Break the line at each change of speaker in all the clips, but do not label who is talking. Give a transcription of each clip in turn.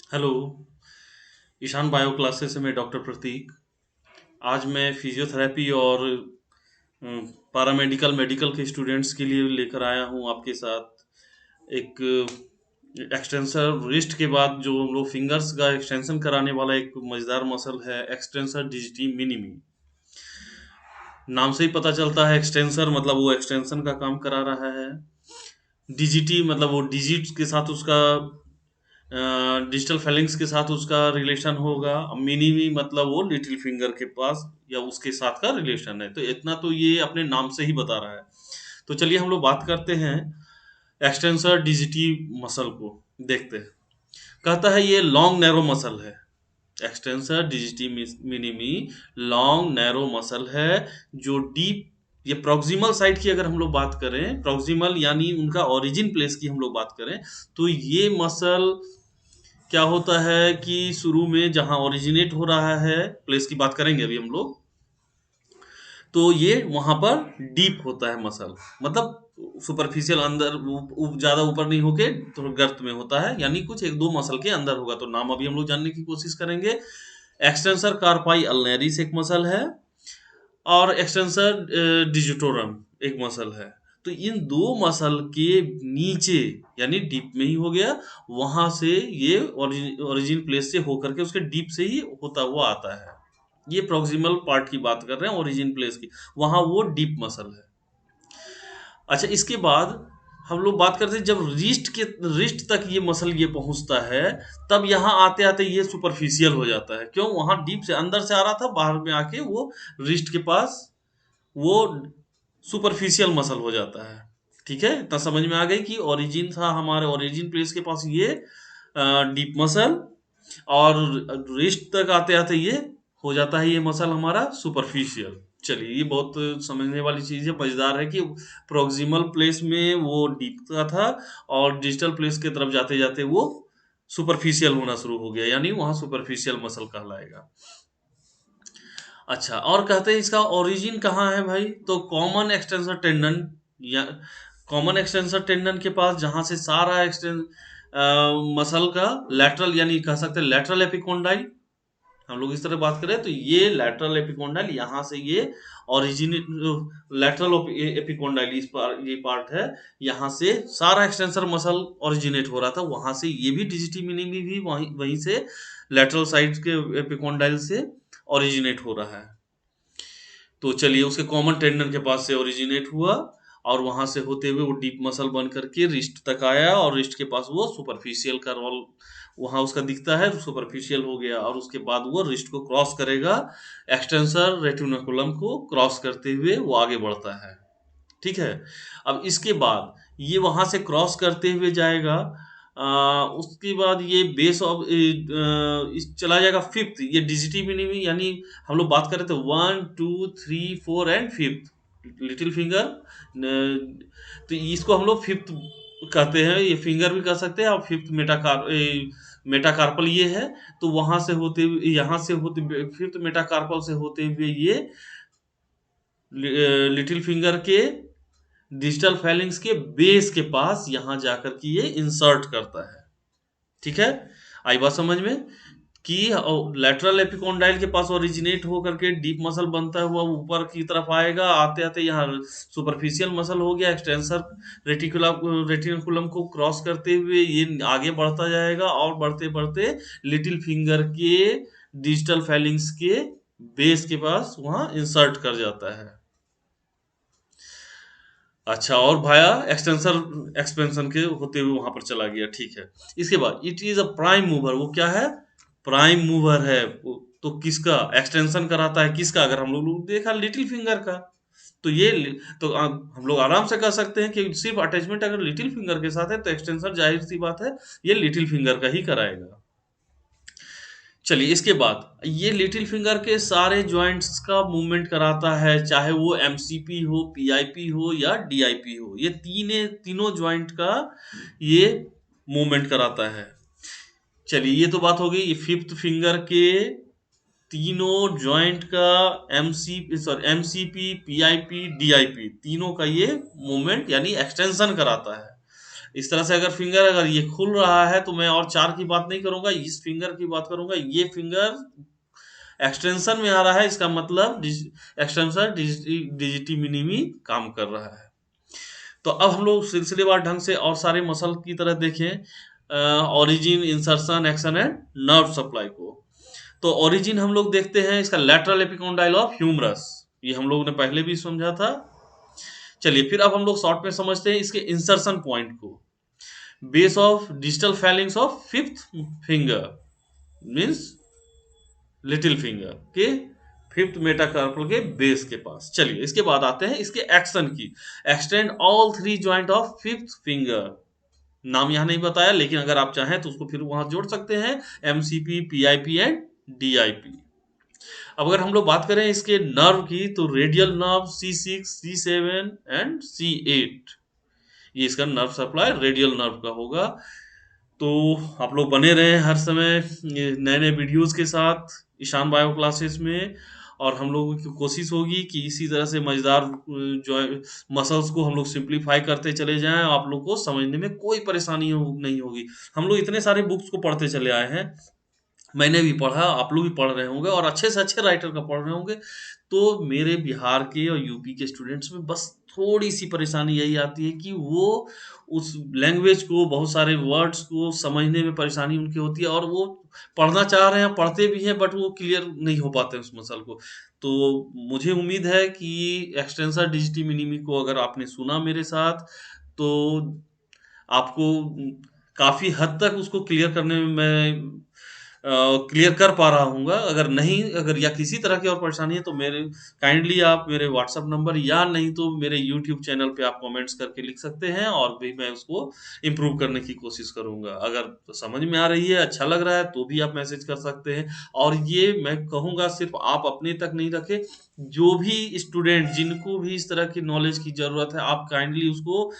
Hello. Ishan bio classes से मैं doctor प्रतीक। आज मैं फिजियोथेरेपी और पैरामेडिकल मेडिकल के स्टूडेंट्स के लिए लेकर आया हूँ आपके साथ एक एक्सटेंसर रिस्ट के बाद जो हम लोग फिंगर्स का एक्सटेंशन कराने वाला एक मजेदार मसल है एक्सटेंसर डिजिटी मिनिमी। नाम से ही पता चलता है एक्सटेंसर मतलब वो एक्सटेंशन का काम करा रहा है। डिजिटी मतलब वो डिजिट के साथ उसका डिजिटल फेलिंग्स के साथ उसका रिलेशन होगा। मिनी मतलब वो लिटिल फिंगर के पास या उसके साथ का रिलेशन है, तो इतना तो ये अपने नाम से ही बता रहा है। तो चलिए हम लोग बात करते हैं एक्सटेंसर डिजिटी मसल को। देखते हैं। कहता है ये लॉन्ग नैरो मसल है। Extensor डिजिटी minimi long narrow muscle है जो डीप, ये प्रोक्सिमल साइड की अगर हम लोग बात करें, प्रोक्सिमल यानी उनका ओरिजिन प्लेस की हम लोग बात करें, तो ये मसल क्या होता है कि शुरू में जहाँ ओरिजिनेट हो रहा है, प्लेस की बात करेंगे अभी हम लोग, तो ये वहां पर डीप होता है मसल। मतलब सुपरफिशियल अंदर ज्यादा ऊपर नहीं होके तो गर्त में होता है, यानी कुछ एक दो मसल के अंदर होगा। तो नाम अभी हम लोग जानने की कोशिश करेंगे। एक्सटेंसर कार्पाई अल्नेरिस एक मसल है और एक्सटेंसर डिजिटोरम एक मसल है। तो इन दो मसल के नीचे यानी डीप में ही हो गया, वहां से ये ओरिजिन प्लेस से होकर के उसके डीप से ही होता हुआ आता है। ये प्रोक्सिमल पार्ट की बात कर रहे हैं, ओरिजिन प्लेस की, वहां वो डीप मसल है। अच्छा, इसके बाद हम लोग बात करते हैं जब रिस्ट तक ये मसल ये पहुंचता है, तब यहाँ आते आते ये सुपरफिशियल हो जाता है। क्यों? वहां डीप से अंदर से आ रहा था, बाहर में आके वो रिस्ट के पास वो सुपरफिशियल मसल हो जाता है। ठीक है, इतना समझ में आ गई कि ओरिजिन था हमारे, ओरिजिन प्लेस के पास ये डीप मसल, और रिस्ट तक आते आते ये हो जाता है ये मसल हमारा सुपरफिशियल। चलिए, ये बहुत समझने वाली चीज है, मजेदार है कि प्रोक्सिमल प्लेस में वो डीप का था और डिजिटल प्लेस की तरफ जाते जाते वो सुपरफिशियल होना शुरू हो गया, यानी वहां सुपरफिशियल मसल कहलाएगा। अच्छा, और कहते हैं इसका ओरिजिन कहाँ है भाई? तो कॉमन एक्सटेंसर टेंडन, या कॉमन एक्सटेंसर टेंडन के पास, जहां से सारा एक्सटेंस मसल का लेटरल, यानी कह सकते हैं लेटरल एपिकोंडाइल, हम लोग इस तरह बात करें तो ये लेटरल एपिकोंडाइल, यहाँ से ये ओरिजिनेट, लेटरल एपिकोंडाइल इस ये पार्ट है, यहाँ से सारा एक्सटेंसर मसल ओरिजिनेट हो रहा था, वहां से ये भी डिजिटी मिनी भी वहीं वहीं से लेटरल साइड के एपिकोंडाइल से ओरिजिनेट हो रहा है। तो चलिए, उसके कॉमन टेंडन के पास से ओरिजिनेट हुआ और वहां से होते हुए वो डीप मसल बन करके रिस्ट तक आया, और रिस्ट के पास वो सुपरफिशियल का रोल वहां उसका दिखता है, सुपरफिशियल हो गया, और उसके बाद वो रिस्ट को क्रॉस करेगा, एक्सटेंसर रेटिकुलम को क्रॉस करते हुए वो आगे बढ़ता है। ठीक है। अब इसके बाद ये वहां से क्रॉस करते हुए जाएगा, उसके बाद ये बेस ऑफ इस चला जाएगा फिफ्थ, ये डिजिटी मिनिमी, यानी हम लोग बात कर रहे थे 1 2 3 4 एंड फिफ्थ लिटिल फिंगर। तो इसको हम लोग फिफ्थ कहते हैं, ये फिंगर भी कह सकते हैं, और फिफ्थ मेटाकार्पल ये है। तो वहां से होते हुए, यहाँ से होते फिफ्थ मेटाकार्पल से होते हुए ये लिटिल फिंगर के डिजिटल फाइलिंग्स के बेस के पास यहां जाकर के ये इंसर्ट करता है। ठीक है, आई बात समझ में कि लेटरल एपिकोंडाइल के पास ओरिजिनेट होकर के डीप मसल बनता हुआ ऊपर की तरफ आएगा, आते आते यहाँ सुपरफिशियल मसल हो गया, एक्सटेंसर रेटिकुलम को क्रॉस करते हुए ये आगे बढ़ता जाएगा, और बढ़ते बढ़ते लिटिल फिंगर के डिजिटल फाइलिंग्स के बेस के पास वहां इंसर्ट कर जाता है। अच्छा, और भाया एक्सटेंसर एक्सपेंशन के होते हुए वहां पर चला गया। ठीक है। इसके बाद it is a prime mover, वो क्या है? प्राइम मूवर है तो किसका एक्सटेंशन कराता है? किसका? अगर हम लोग देखा लिटिल फिंगर का, तो ये तो हम लोग आराम से कह सकते हैं कि सिर्फ अटैचमेंट अगर लिटिल फिंगर के साथ है तो एक्सटेंशन जाहिर सी बात है ये लिटिल फिंगर का ही कराएगा। चलिए, इसके बाद ये लिटिल फिंगर के सारे जॉइंट्स का मूवमेंट कराता है, चाहे वो एमसीपी हो, पीआईपी हो या डीआईपी हो, ये तीनों जॉइंट का ये मूवमेंट कराता है। चलिए, ये तो बात हो गई ये फिफ्थ फिंगर के तीनों जॉइंट का, एमसीपी, पीआईपी, डीआईपी, तीनों का ये मूवमेंट यानी एक्सटेंशन कराता है। इस तरह से अगर फिंगर अगर ये खुल रहा है तो मैं और 4 की बात नहीं करूंगा, इस फिंगर की बात करूंगा। ये फिंगर एक्सटेंशन में आ रहा है, इसका मतलब एक्सटेंशन डिजिटी मिनिमी काम कर रहा है। तो अब हम लोग सिलसिलेवार ढंग से और सारे मसल की तरह देखें, origin, insertion, action and nerve supply को। तो ओरिजिन हम लोग देखते हैं इसका लैटरल एपिकोंडाइल ऑफ ह्यूमरस, ये हम लोग ने पहले भी समझा था। चलिए फिर अब हम लोग शॉर्ट में समझते हैं इसके इंसर्शन पॉइंट को। Base of digital feelings of fifth finger means little finger के फिफ्थ मेटाकार्पल के बेस के पास। चलिए इसके बाद आते हैं इसके एक्शन की। Extend all three joint of fifth finger, नाम यहाँ नहीं बताया लेकिन अगर आप चाहें तो उसको फिर वहां जोड़ सकते हैं, एमसीपी, पीआईपी एंड डीआईपी। अब अगर हम लोग बात करें इसके नर्व की तो radial nerve C6, C7 and C8, ये इसका नर्व सप्लाई रेडियल नर्व का होगा। तो आप लोग बने रहें हर समय नए नए वीडियोस के साथ ईशान बायो क्लासेस में, और हम लोगों की कोशिश होगी कि इसी तरह से मजेदार जो मसल्स को हम लोग सिंप्लीफाई करते चले जाएं, आप लोग को समझने में कोई परेशानी नहीं होगी। हम लोग इतने सारे बुक्स को पढ़ते चले आए हैं, मैंने भी पढ़ा, आप लोग भी पढ़ रहे होंगे और अच्छे से अच्छे राइटर का पढ़ रहे होंगे। तो मेरे बिहार के और यूपी के स्टूडेंट्स में बस थोड़ी सी परेशानी यही आती है कि वो उस लैंग्वेज को, बहुत सारे वर्ड्स को समझने में परेशानी उनकी होती है, और वो पढ़ना चाह रहे हैं, पढ़ते भी हैं, बट वो क्लियर नहीं हो पाते उस मसल को। तो मुझे उम्मीद है कि एक्सटेंसर डिजिटी मिनिमी को अगर आपने सुना मेरे साथ, तो आपको काफी हद तक उसको क्लियर करने में मैं क्लियर कर पा रहा हूँगा। अगर नहीं, अगर या किसी तरह की और परेशानी है तो मेरे काइंडली आप मेरे व्हाट्सएप नंबर या नहीं तो मेरे यूट्यूब चैनल पे आप कमेंट्स करके लिख सकते हैं, और भी मैं उसको इम्प्रूव करने की कोशिश करूंगा। अगर समझ में आ रही है, अच्छा लग रहा है, तो भी आप मैसेज कर सकते हैं। और ये मैं कहूँगा सिर्फ आप अपने तक नहीं रखें, जो भी स्टूडेंट जिनको भी इस तरह की नॉलेज की जरूरत है, आप काइंडली उसको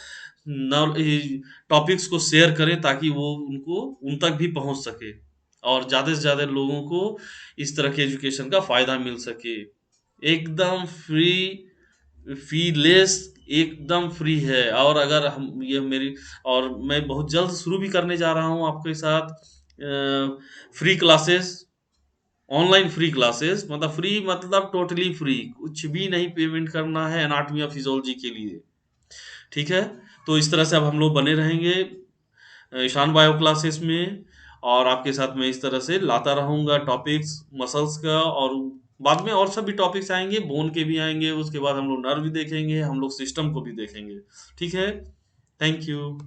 टॉपिक्स को शेयर करें ताकि वो उनको उन तक भी पहुंच सके, और ज़्यादा से ज़्यादा लोगों को इस तरह के एजुकेशन का फ़ायदा मिल सके। एकदम फ्री, फीलेस, एकदम फ्री है। और अगर हम ये मेरी, और मैं बहुत जल्द शुरू भी करने जा रहा हूँ आपके साथ free classes, online free classes, मतलब फ्री मतलब टोटली फ्री, कुछ भी नहीं पेमेंट करना है एनाटॉमी ऑफ फिजियोलॉजी के लिए। ठीक है, तो इस तरह से अब हम लोग बने रहेंगे ईशान बायो क्लासेस में, और आपके साथ मैं इस तरह से लाता रहूंगा टॉपिक्स मसल्स का, और बाद में और सब भी टॉपिक्स आएंगे, बोन के भी आएंगे, उसके बाद हम लोग नर्व भी देखेंगे, हम लोग सिस्टम को भी देखेंगे। ठीक है, थैंक यू।